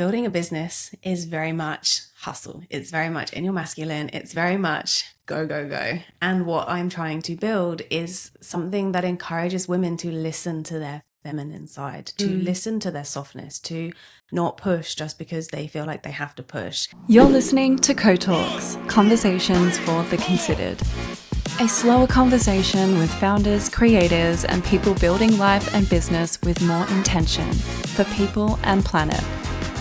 building a business is very much hustle. It's very much in your masculine. It's very much go, go, go. And what I'm trying to build is something that encourages women to listen to their feminine side, to listen to their softness, to not push just because they feel like they have to push. You're listening to Co-Talks, conversations for the considered. A slower conversation with founders, creators, and people building life and business with more intention for people and planet.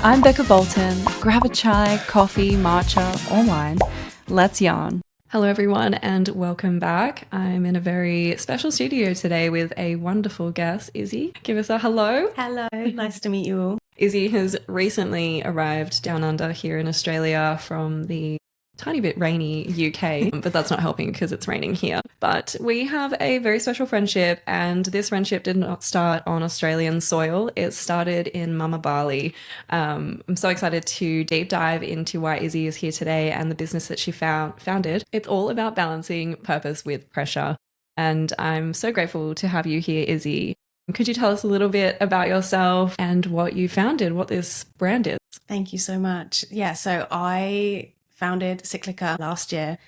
I'm Becca Bolton. Grab a chai, coffee, matcha, or wine. Let's yarn. Hello everyone and welcome back. I'm in a very special studio today with a wonderful guest, Izzy. Give us a hello. Hello, nice to meet you all. Izzy has recently arrived down under here in Australia from the tiny bit rainy UK, but that's not helping because it's raining here. But we have a very special friendship, and this friendship did not start on Australian soil. It started in Mama Bali. I'm so excited to deep dive into why Izzy is here today and the business that she founded. It's all about balancing purpose with pressure. And I'm so grateful to have you here, Izzy. Could you tell us a little bit about yourself and what you founded, what this brand is? Thank you so much. Yeah, so I founded Cyclica last year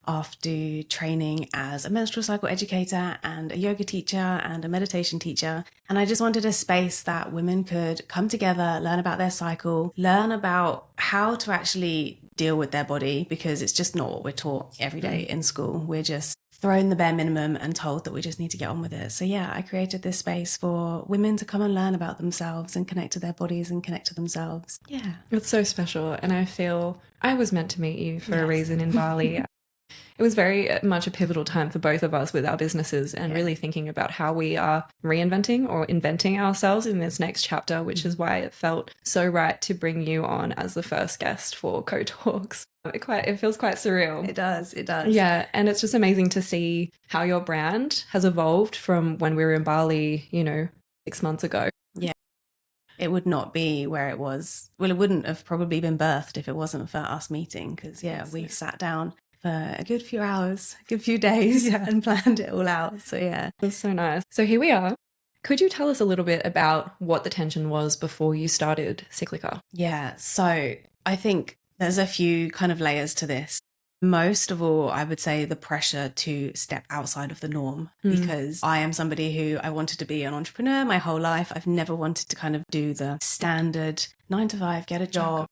after training as a menstrual cycle educator and a yoga teacher and a meditation teacher. And I just wanted a space that women could come together, learn about their cycle, learn about how to actually deal with their body, because it's just not what we're taught every day in school. We're just thrown the bare minimum and told that we just need to get on with it. So yeah, I created this space for women to come and learn about themselves and connect to their bodies and connect to themselves. Yeah. It's so special. And I feel I was meant to meet you for a reason in Bali. It was very much a pivotal time for both of us with our businesses and really thinking about how we are reinventing or inventing ourselves in this next chapter, which is why it felt so right to bring you on as the first guest for Co-Talks. It feels quite surreal. It does. Yeah, and it's just amazing to see how your brand has evolved from when we were in Bali, 6 months ago. Yeah. It would not be where it was. Well, it wouldn't have probably been birthed if it wasn't for us meeting, because we sat down for a good few hours, a good few days and planned it all out. So yeah. That's so nice. So here we are. Could you tell us a little bit about what the tension was before you started Cyclica? Yeah, so I think there's a few kind of layers to this. Most of all, I would say the pressure to step outside of the norm, because I am somebody who I wanted to be an entrepreneur my whole life. I've never wanted to kind of do the standard 9 to 5, get a job.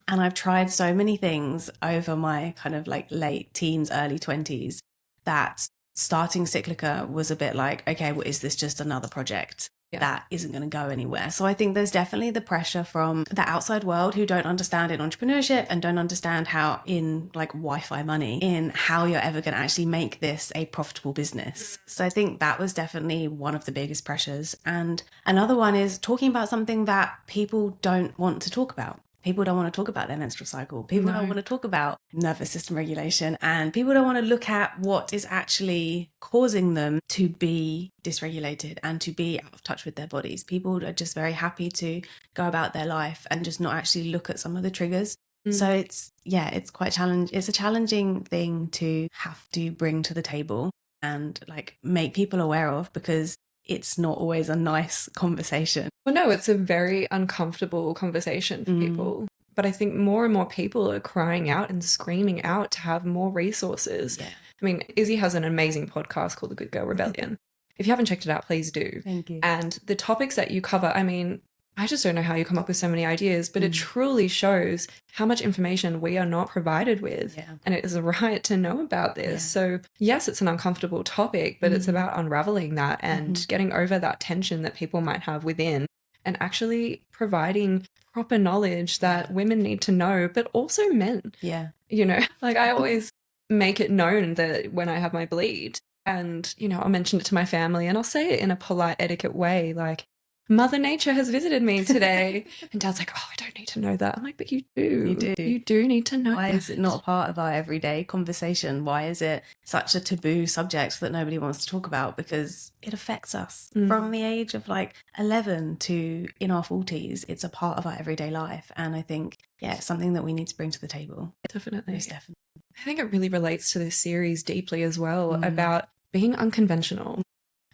And I've tried so many things over my kind of like late teens, early 20s, that starting Cyclica was a bit like, okay, well, is this just another project that isn't going to go anywhere? So I think there's definitely the pressure from the outside world who don't understand in entrepreneurship and don't understand how in like Wi-Fi money, in how you're ever going to actually make this a profitable business. So I think that was definitely one of the biggest pressures. And another one is talking about something that people don't want to talk about. People don't want to talk about their menstrual cycle. People don't want to talk about nervous system regulation. And people don't want to look at what is actually causing them to be dysregulated and to be out of touch with their bodies. People are just very happy to go about their life and just not actually look at some of the triggers. So it's quite challenging. It's a challenging thing to have to bring to the table and like make people aware of, because it's not always a nice conversation. Well, no, it's a very uncomfortable conversation for people. But I think more and more people are crying out and screaming out to have more resources. Yeah. I mean, Izzy has an amazing podcast called The Good Girl Rebellion. If you haven't checked it out, please do. Thank you. And the topics that you cover, I mean, I just don't know how you come up with so many ideas, but it truly shows how much information we are not provided with. Yeah. And it is a right to know about this. Yeah. So yes, it's an uncomfortable topic, but it's about unraveling that and getting over that tension that people might have within and actually providing proper knowledge that women need to know, but also men. Yeah. Like I always make it known that when I have my bleed and, I'll mention it to my family and I'll say it in a polite etiquette way, like, Mother Nature has visited me today. And Dad's like, oh, I don't need to know that. I'm like, but you do. You do. You do need to know. Why is it not part of our everyday conversation? Why is it such a taboo subject that nobody wants to talk about? Because it affects us from the age of like 11 to in our 40s. It's a part of our everyday life. And I think, it's something that we need to bring to the table. Definitely. Most definitely. I think it really relates to this series deeply as well about being unconventional.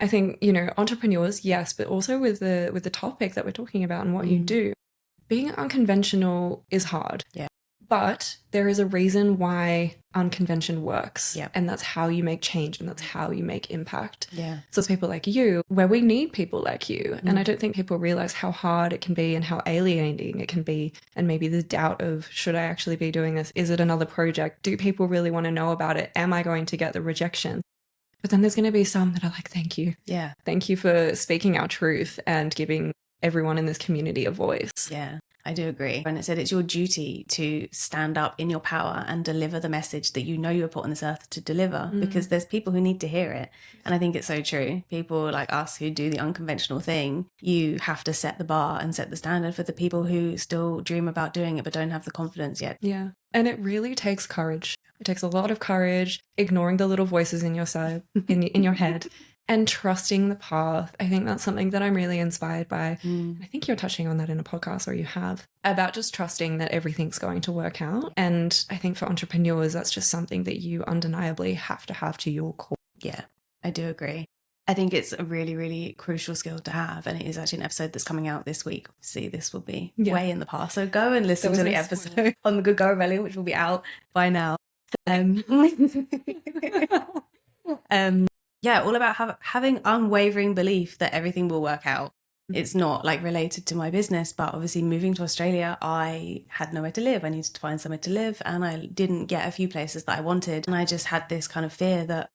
I think, entrepreneurs, yes, but also with the topic that we're talking about and what you do, being unconventional is hard. Yeah. But there is a reason why unconvention works. Yeah. And that's how you make change and that's how you make impact. Yeah. So it's people like you, where we need people like you. And I don't think people realize how hard it can be and how alienating it can be. And maybe the doubt of, should I actually be doing this? Is it another project? Do people really want to know about it? Am I going to get the rejection? But then there's going to be some that are like, thank you. Yeah. Thank you for speaking our truth and giving everyone in this community a voice. Yeah, I do agree. And it said it's your duty to stand up in your power and deliver the message that you know you were put on this earth to deliver, because there's people who need to hear it. And I think it's so true. People like us who do the unconventional thing, you have to set the bar and set the standard for the people who still dream about doing it but don't have the confidence yet. Yeah. And it really takes courage. It takes a lot of courage, ignoring the little voices in your side, in your head, and trusting the path. I think that's something that I'm really inspired by. I think you're touching on that in a podcast, or you have, about just trusting that everything's going to work out. And I think for entrepreneurs, that's just something that you undeniably have to your core. Yeah, I do agree. I think it's a really, really crucial skill to have. And it is actually an episode that's coming out this week. See, this will be way in the past. So go and listen to the episode on the Good Girl Rebellion, which will be out by now. Yeah, all about having unwavering belief that everything will work out. It's not like related to my business, but obviously moving to Australia, I had nowhere to live. I needed to find somewhere to live, and I didn't get a few places that I wanted. And I just had this kind of fear that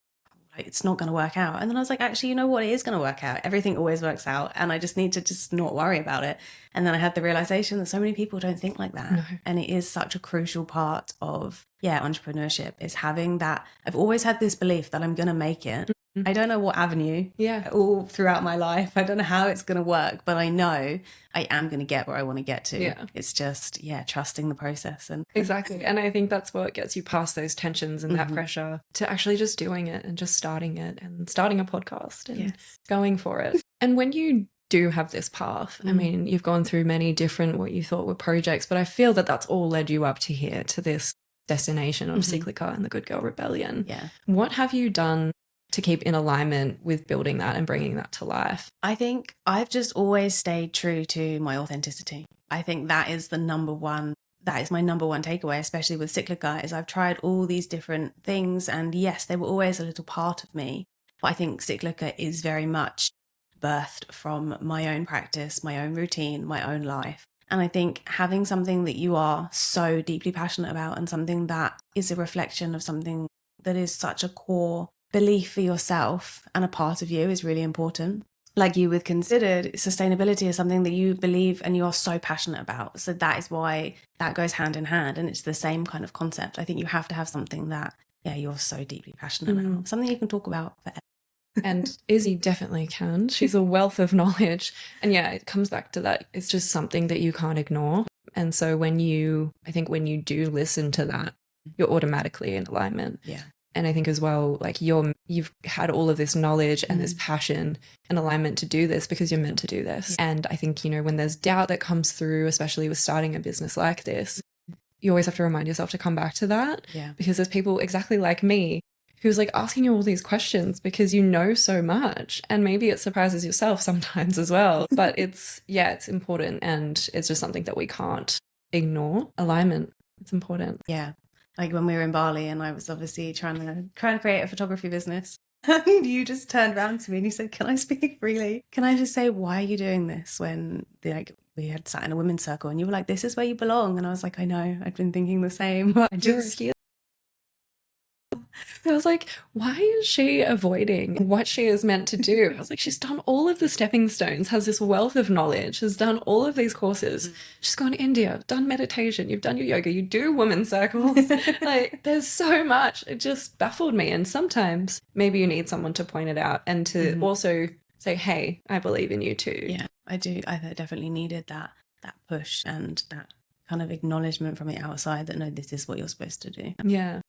like, it's not going to work out. And then I was like, actually, you know what? It is going to work out. Everything always works out. And I just need to just not worry about it. And then I had the realization that so many people don't think like that. No. And it is such a crucial part of, entrepreneurship, is having that. I've always had this belief that I'm going to make it. I don't know what avenue, all throughout my life. I don't know how it's going to work, but I know I am going to get where I want to get to. Yeah. It's just, trusting the process. And exactly. And I think that's what gets you past those tensions and that pressure to actually just doing it and just starting it and starting a podcast and going for it. And when you do have this path, I mean, you've gone through many different what you thought were projects, but I feel that that's all led you up to here, to this destination of Cyclica and the Good Girl Rebellion. Yeah. What have you done to keep in alignment with building that and bringing that to life? I think I've just always stayed true to my authenticity. I think that is my number one takeaway, especially with Cyclica, is I've tried all these different things, and yes, they were always a little part of me. But I think Cyclica is very much birthed from my own practice, my own routine, my own life. And I think having something that you are so deeply passionate about and something that is a reflection of something that is such a core belief for yourself and a part of you is really important. Like you would consider, sustainability is something that you believe and you're so passionate about. So that is why that goes hand in hand. And it's the same kind of concept. I think you have to have something that, you're so deeply passionate about, something you can talk about forever. And Izzy definitely can. She's a wealth of knowledge. And it comes back to that. It's just something that you can't ignore. And so when you do listen to that, you're automatically in alignment. Yeah. And I think as well, like you've had all of this knowledge and this passion and alignment to do this because you're meant to do this. And I think, when there's doubt that comes through, especially with starting a business like this, you always have to remind yourself to come back to that. Yeah. Because there's people exactly like me who's like asking you all these questions because you know so much. And maybe it surprises yourself sometimes as well. But it's important, and it's just something that we can't ignore. Alignment. It's important. Yeah. Like when we were in Bali and I was obviously trying to create a photography business, and you just turned around to me and you said, "Can I speak freely? Can I just say, why are you doing this?" When we had sat in a women's circle and you were like, "This is where you belong." And I was like, I know, I'd been thinking the same. I was like, why is she avoiding what she is meant to do? I was like, she's done all of the stepping stones, has this wealth of knowledge, has done all of these courses. She's gone to India, done meditation, you've done your yoga, you do women's circles. Like, there's so much. It just baffled me. And sometimes maybe you need someone to point it out and to also say, hey, I believe in you too. Yeah, I do. I definitely needed that push and that kind of acknowledgement from the outside that, no, this is what you're supposed to do. Yeah.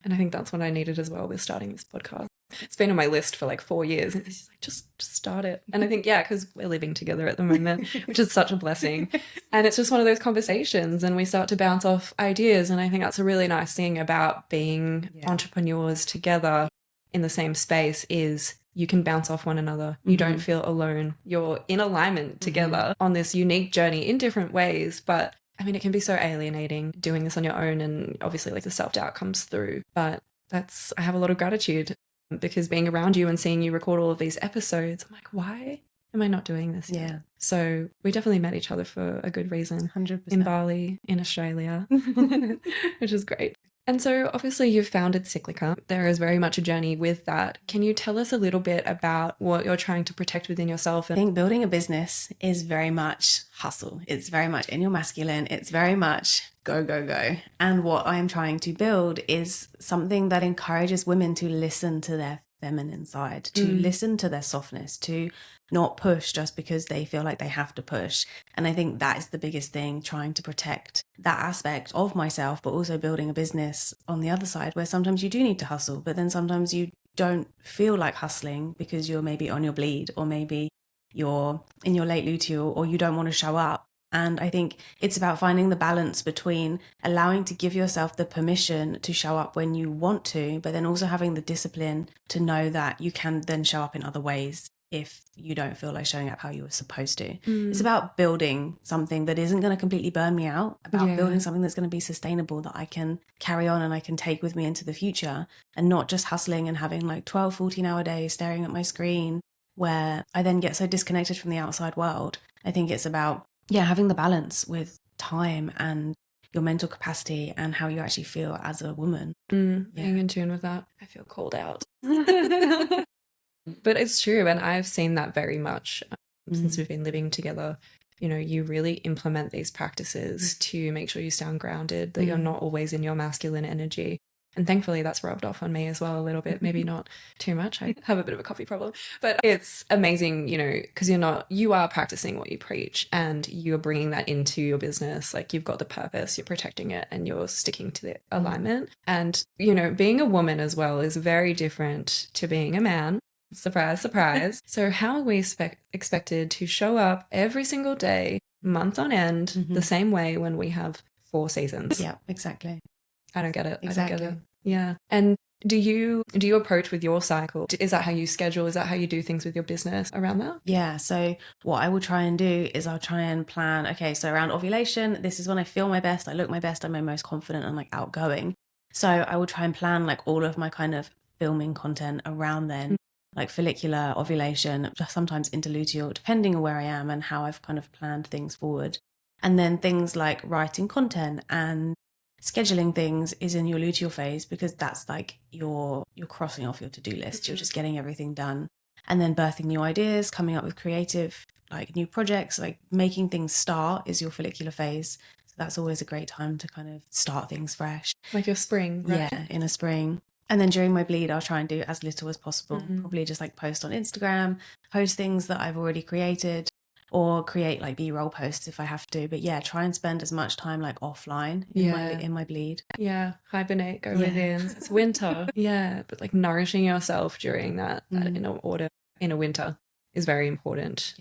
And I think that's what I needed as well with starting this podcast. It's been on my list for like 4 years. And it's like, just start it. And I think, because we're living together at the moment, which is such a blessing. And it's just one of those conversations and we start to bounce off ideas. And I think that's a really nice thing about being entrepreneurs together, in the same space is you can bounce off one another. You don't feel alone. You're in alignment together on this unique journey in different ways. But I mean, it can be so alienating doing this on your own. And obviously like the self-doubt comes through. But I have a lot of gratitude because being around you and seeing you record all of these episodes, I'm like, why am I not doing this yet? Yeah. So we definitely met each other for a good reason. 100%. In Bali, in Australia, which is great. And so obviously you've founded Cyclica. There is very much a journey with that. Can you tell us a little bit about what you're trying to protect within yourself? I think building a business is very much hustle. It's very much in your masculine. It's very much go, go, go. And what I'm trying to build is something that encourages women to listen to their feminine side, to listen to their softness, to not push just because they feel like they have to push. And I think that is the biggest thing, trying to protect that aspect of myself, but also building a business on the other side where sometimes you do need to hustle, but then sometimes you don't feel like hustling because you're maybe on your bleed, or maybe you're in your late luteal, or you don't want to show up. And I think it's about finding the balance between allowing to give yourself the permission to show up when you want to, but then also having the discipline to know that you can then show up in other ways if you don't feel like showing up how you were supposed to. It's about building something that isn't going to completely burn me out, about building something that's going to be sustainable, that I can carry on and I can take with me into the future, and not just hustling and having like 12, 14-hour days staring at my screen where I then get so disconnected from the outside world. I think it's about having the balance with time and your mental capacity and how you actually feel as a woman. Being in tune with that. I feel called out. But it's true. And I've seen that very much since we've been living together. You know, you really implement these practices to make sure you sound grounded, that you're not always in your masculine energy. And thankfully that's rubbed off on me as well a little bit, maybe not too much. I have a bit of a coffee problem, but it's amazing, you know, because you are practicing what you preach and you're bringing that into your business. Like you've got the purpose, you're protecting it, and you're sticking to the alignment. And, you know, being a woman as well is very different to being a man. Surprise, surprise. So how are we expected to show up every single day, month on end, the same way when we have 4 seasons? Yeah, exactly. I don't get it. Exactly. I don't get it. Yeah. And do you approach with your cycle? Is that how you schedule? Is that how you do things with your business around that? Yeah. So what I will try and do is I'll try and plan, okay, so around ovulation, this is when I feel my best, I look my best, I'm my most confident and like outgoing. So I will try and plan like all of my kind of filming content around then, like follicular, ovulation, sometimes interluteal, depending on where I am and how I've kind of planned things forward. And then things like writing content and scheduling things is in your luteal phase, because that's like you're crossing off your to-do list. You're just getting everything done. And then birthing new ideas, coming up with creative, like new projects, like making things start is your follicular phase. So that's always a great time to kind of start things fresh. Like your spring, right? Yeah, in a spring. And then during my bleed, I'll try and do as little as possible. Probably just like post on Instagram, post things that I've already created, or create like B-roll posts if I have to. But yeah, try and spend as much time like offline in my bleed. Yeah, hibernate, go within. It's winter. But like nourishing yourself during that in a winter is very important.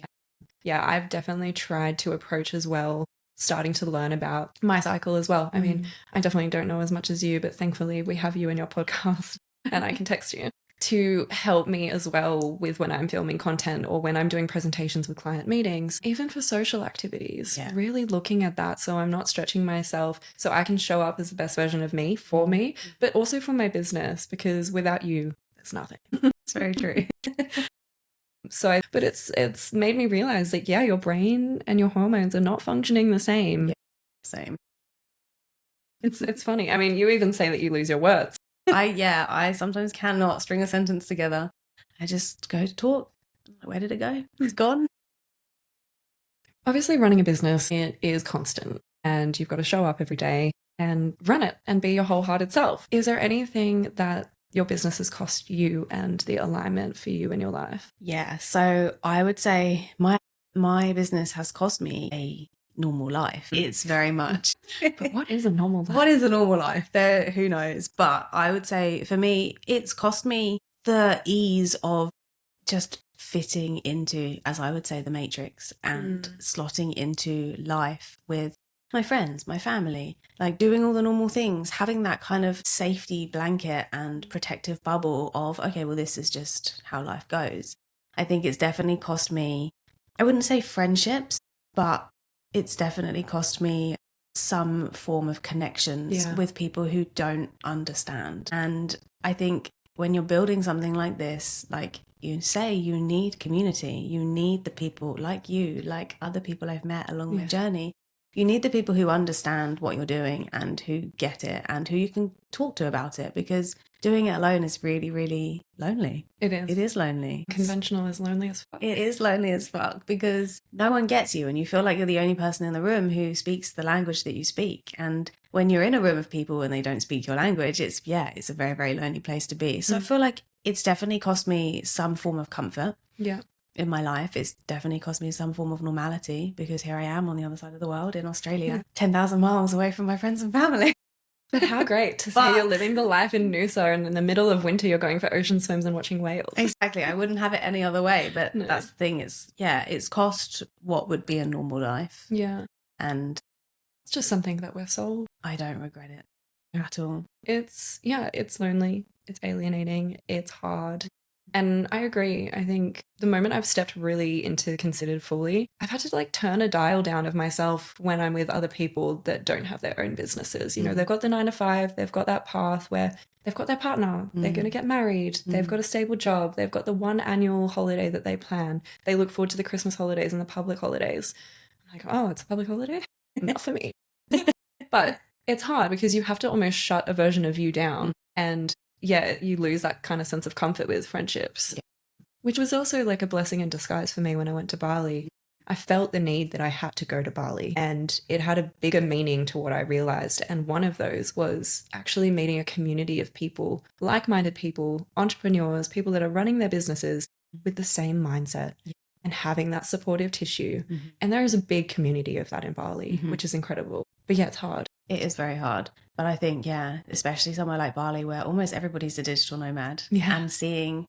Yeah, I've definitely tried to approach as well, starting to learn about my cycle as well. I mean, I definitely don't know as much as you, but thankfully we have you in your podcast and I can text you to help me as well with when I'm filming content or when I'm doing presentations with client meetings, even for social activities, really looking at that so I'm not stretching myself, so I can show up as the best version of me for me, but also for my business, because without you, there's nothing. It's very true. But it's made me realize that, your brain and your hormones are not functioning the same. Same. It's funny. I mean, you even say that you lose your words. I sometimes cannot string a sentence together. I just go to talk. Where did it go? It's gone. Obviously, running a business, it is constant, and you've got to show up every day and run it and be your wholehearted self. Is there anything that your business has cost you and the alignment for you in your life? Yeah, so I would say my business has cost me a normal life. It's very much. But what is a normal life? What is a normal life? Who knows? But I would say for me, it's cost me the ease of just fitting into, as I would say, the matrix and slotting into life with my friends, my family, like doing all the normal things, having that kind of safety blanket and protective bubble of, okay, well, this is just how life goes. I think it's definitely cost me, I wouldn't say friendships, but it's definitely cost me some form of connections with people who don't understand. And I think when you're building something like this, like you say, you need community. You need the people like you, like other people I've met along the journey. You need the people who understand what you're doing and who get it and who you can talk to about it, because doing it alone is really, really lonely. It is. It is lonely. Conventional is lonely as fuck. It is lonely as fuck because no one gets you and you feel like you're the only person in the room who speaks the language that you speak. And when you're in a room of people and they don't speak your language, it's a very, very lonely place to be. So I feel like it's definitely cost me some form of comfort. Yeah. In my life, it's definitely cost me some form of normality, because here I am on the other side of the world in Australia, 10,000 miles away from my friends and family. But how great to say you're living the life in Noosa, and in the middle of winter you're going for ocean swims and watching whales. Exactly. I wouldn't have it any other way, but that's the thing. It's cost what would be a normal life. Yeah. And it's just something that we're sold. I don't regret it at all. It's lonely. It's alienating. It's hard. And I agree. I think the moment I've stepped really into considered fully, I've had to like turn a dial down of myself when I'm with other people that don't have their own businesses. You know, they've got the 9 to 5, they've got that path where they've got their partner, they're going to get married, they've got a stable job, they've got the one annual holiday that they plan. They look forward to the Christmas holidays and the public holidays. I'm like, oh, it's a public holiday? Not for me. But it's hard because you have to almost shut a version of you down, and you lose that kind of sense of comfort with friendships, which was also like a blessing in disguise for me when I went to Bali. I felt the need that I had to go to Bali, and it had a bigger meaning to what I realized. And one of those was actually meeting a community of people, like-minded people, entrepreneurs, people that are running their businesses with the same mindset and having that supportive tissue. And there is a big community of that in Bali, which is incredible. But it's hard. It is very hard. But I think, especially somewhere like Bali where almost everybody's a digital nomad, and seeing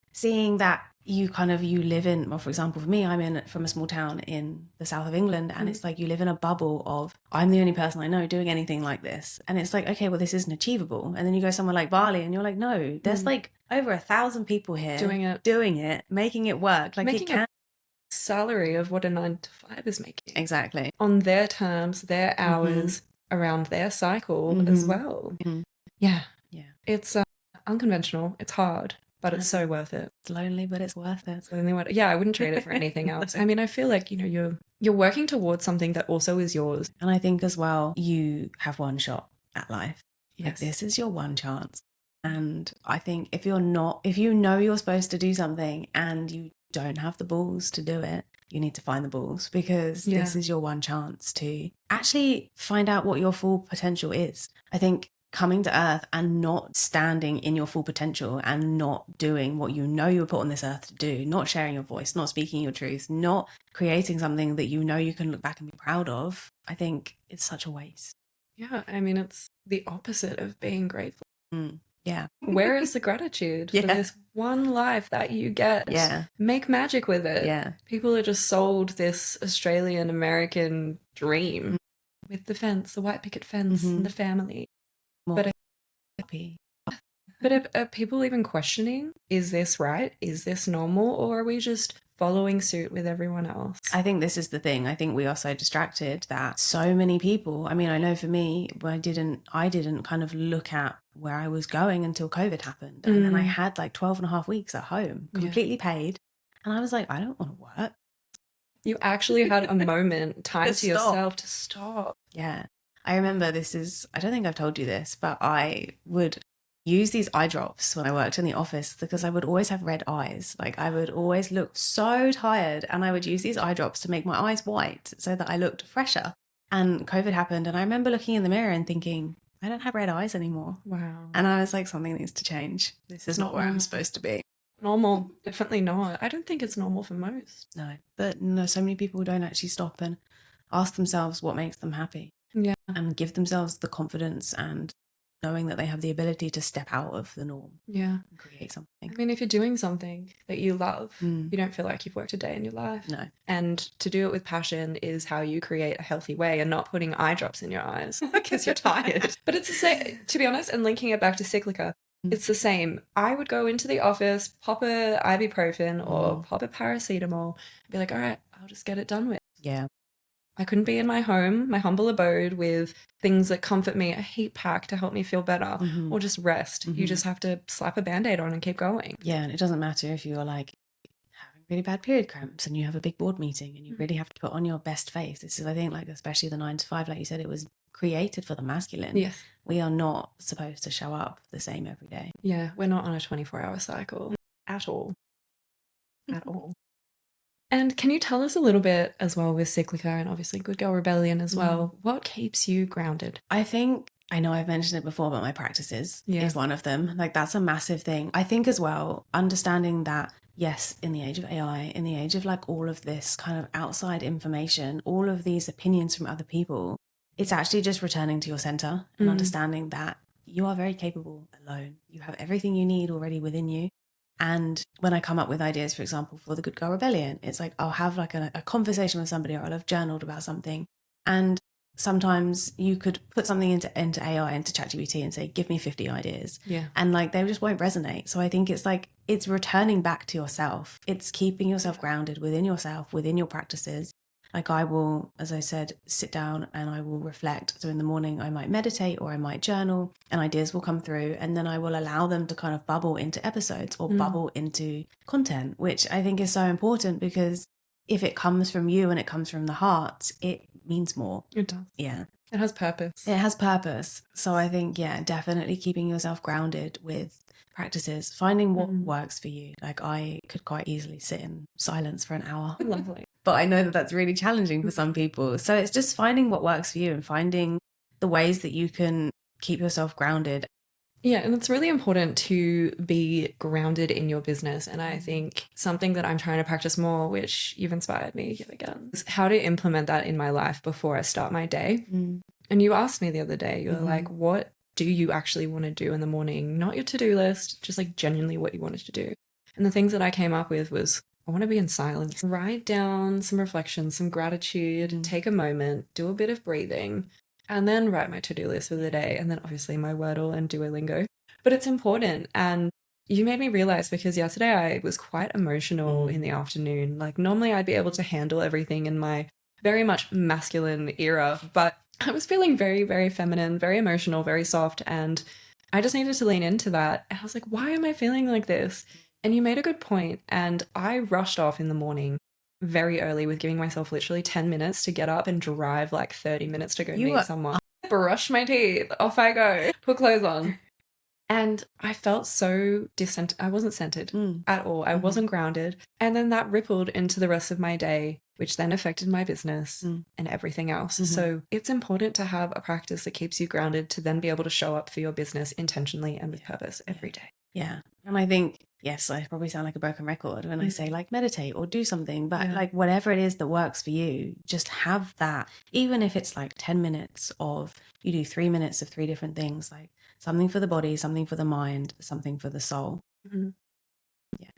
that you live in, well, for example, for me, I'm from a small town in the south of England, and it's like you live in a bubble of, I'm the only person I know doing anything like this. And it's like, okay, well, this isn't achievable. And then you go somewhere like Bali and you're like, no, there's like over 1,000 people here doing it, making it work. Like making a salary of what a 9 to 5 is making. Exactly. On their terms, their hours, around their cycle as well. Yeah. It's unconventional. It's hard, but it's so worth it. It's lonely, but it's worth it. I wouldn't trade it for anything else. I mean, I feel like, you're working towards something that also is yours. And I think as well, you have one shot at life. Yes. Like, this is your one chance. And I think if you know you're supposed to do something and you don't have the balls to do it, you need to find the balls, because this is your one chance to actually find out what your full potential is. I think coming to earth and not standing in your full potential and not doing what you know you were put on this earth to do, not sharing your voice, not speaking your truth, not creating something that you know you can look back and be proud of, I think it's such a waste. Yeah, I mean, it's the opposite of being grateful. Yeah. Where is the gratitude for this one life that you get? Yeah. Make magic with it. Yeah. People are just sold this Australian American dream with the fence, the white picket fence, and the family. But are people even questioning, is this right? Is this normal? Or are we just following suit with everyone else? I think this is the thing. I think we are so distracted that so many people, I mean, I know for me, I didn't kind of look at where I was going until COVID happened. And then I had like 12 and a half weeks at home, completely paid. And I was like, I don't want to work. You actually had a moment, time to yourself to stop. Yeah. I remember I don't think I've told you this, but I would use these eye drops when I worked in the office because I would always have red eyes. Like, I would always look so tired, and I would use these eye drops to make my eyes white so that I looked fresher. And COVID happened, and I remember looking in the mirror and thinking, I don't have red eyes anymore. Wow. And I was like, something needs to change. This is not where I'm supposed to be. Normal, definitely not. I don't think it's normal for most. No, but no, so many people don't actually stop and ask themselves what makes them happy. Yeah. And give themselves the confidence and knowing that they have the ability to step out of the norm Yeah. and create something. I mean, if you're doing something that you love, Mm. you don't feel like you've worked a day in your life. No. And to do it with passion is how you create a healthy way, and not putting eye drops in your eyes because you're tired. But it's the same, to be honest, and linking it back to Cyclica, it's the same. I would go into the office, pop a ibuprofen or pop a paracetamol, be like, all right, I'll just get it done with. Yeah. I couldn't be in my home, my humble abode, with things that comfort me, a heat pack to help me feel better, or just rest. You just have to slap a Band-Aid on and keep going. Yeah, and it doesn't matter if you're like having really bad period cramps and you have a big board meeting and you really have to put on your best face. This is, I think, like, especially the 9 to 5, like you said, it was created for the masculine. Yes. We are not supposed to show up the same every day. Yeah, we're not on a 24-hour cycle at all. At all. And can you tell us a little bit as well with Cyclica and obviously Good Girl Rebellion as well, what keeps you grounded? I think, I know I've mentioned it before, but my practices is one of them. Like, that's a massive thing. I think as well, understanding that, yes, in the age of AI, in the age of like all of this kind of outside information, all of these opinions from other people, it's actually just returning to your center and understanding that you are very capable alone. You have everything you need already within you. And when I come up with ideas, for example, for the Good Girl Rebellion, it's like I'll have like a conversation with somebody, or I'll have journaled about something. And sometimes you could put something into AI, into ChatGPT, and say, give me 50 ideas. Yeah. And like they just won't resonate. So I think it's like, it's returning back to yourself. It's keeping yourself grounded within yourself, within your practices. Like I will, as I said, sit down and I will reflect. So in the morning, I might meditate or I might journal, and ideas will come through, and then I will allow them to kind of bubble into episodes or bubble into content, which I think is so important, because if it comes from you and it comes from the heart, it means more. It does. Yeah. It has purpose. It has purpose. So I think, yeah, definitely keeping yourself grounded with practices, finding what works for you. Like I could quite easily sit in silence for an hour. Lovely. But I know that that's really challenging for some people. So it's just finding what works for you and finding the ways that you can keep yourself grounded. Yeah, and it's really important to be grounded in your business. And I think something that I'm trying to practice more, which you've inspired me yet again, is how to implement that in my life before I start my day. And you asked me the other day, you were like, what do you actually want to do in the morning? Not your to-do list, just like genuinely what you wanted to do. And the things that I came up with was, I want to be in silence. Write down some reflections, some gratitude, take a moment, do a bit of breathing, and then write my to-do list for the day. And then obviously my Wordle and Duolingo. But it's important. And you made me realize, because yesterday I was quite emotional in the afternoon. Like normally I'd be able to handle everything in my very much masculine era, but I was feeling very, very feminine, very emotional, very soft. And I just needed to lean into that. And I was like, why am I feeling like this? And you made a good point. And I rushed off in the morning very early with giving myself literally 10 minutes to get up and drive like 30 minutes to go meet someone. Brush my teeth. Off I go. Put clothes on. And I felt so discentered. I wasn't centered at all. I wasn't grounded. And then that rippled into the rest of my day, which then affected my business and everything else. So it's important to have a practice that keeps you grounded to then be able to show up for your business intentionally and with purpose every day. Yeah. And I think, yes, I probably sound like a broken record when I say like meditate or do something, but like whatever it is that works for you, just have that. Even if it's like 10 minutes of, you do 3 minutes of 3 different things, like something for the body, something for the mind, something for the soul. Yeah.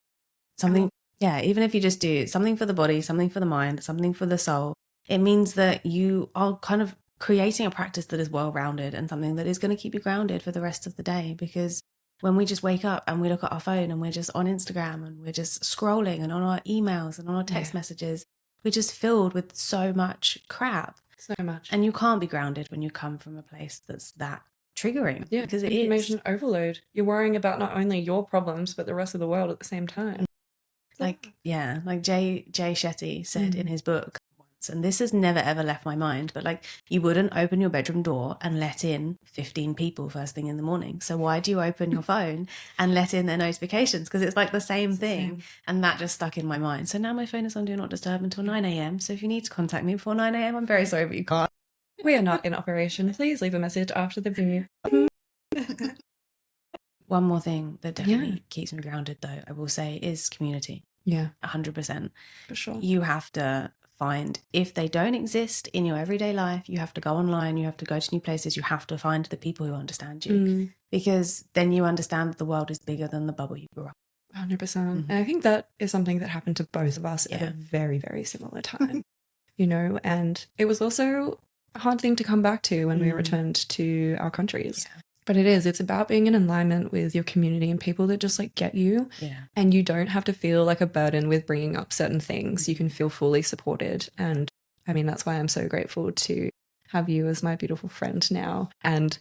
Something, even if you just do something for the body, something for the mind, something for the soul, it means that you are kind of creating a practice that is well-rounded and something that is going to keep you grounded for the rest of the day. Because when we just wake up and we look at our phone and we're just on Instagram and we're just scrolling and on our emails and on our text messages, we're just filled with so much crap. So much. And you can't be grounded when you come from a place that's that triggering. Yeah, because it information is. overload. You're worrying about not only your problems, but the rest of the world at the same time. Like Jay Shetty said in his book once, and this has never ever left my mind, but like, you wouldn't open your bedroom door and let in 15 people first thing in the morning. So why do you open your phone and let in their notifications? Because it's like the same thing. And that just stuck in my mind. So now my phone is on Do Not Disturb until 9 a.m. So if you need to contact me before 9 a.m, I'm very sorry, but you can't. We are not in operation. Please leave a message after the beep. One more thing that definitely keeps me grounded, though, I will say, is community. Yeah. 100%. For sure. You have to find. If they don't exist in your everyday life, you have to go online, you have to go to new places, you have to find the people who understand you, because then you understand that the world is bigger than the bubble you grew up. 100%. And I think that is something that happened to both of us at a very, very similar time, you know, and it was also a hard thing to come back to when we returned to our countries. Yeah. But it's about being in alignment with your community and people that just like get you. Yeah. And you don't have to feel like a burden with bringing up certain things. You can feel fully supported. And I mean, that's why I'm so grateful to have you as my beautiful friend now and,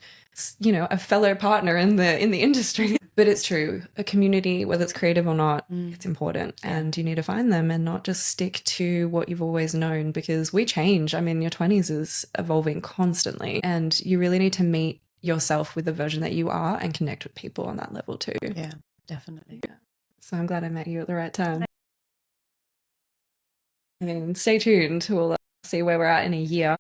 you know, a fellow partner in the industry. But it's true. A community, whether it's creative or not, it's important. And you need to find them and not just stick to what you've always known, because we change. I mean, your 20s is evolving constantly and you really need to meet yourself with the version that you are and connect with people on that level too. Yeah, definitely. Yeah. So I'm glad I met you at the right time. And stay tuned. We'll see where we're at in a year.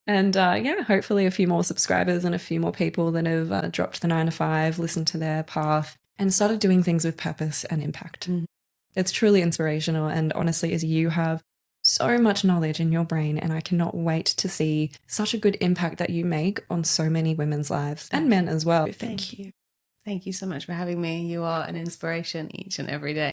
And hopefully a few more subscribers and a few more people that have dropped the 9 to 5, listened to their path and started doing things with purpose and impact. It's truly inspirational. And honestly, as you have so much knowledge in your brain, and I cannot wait to see such a good impact that you make on so many women's lives and men as well. Thank you. Thank you so much for having me. You are an inspiration each and every day.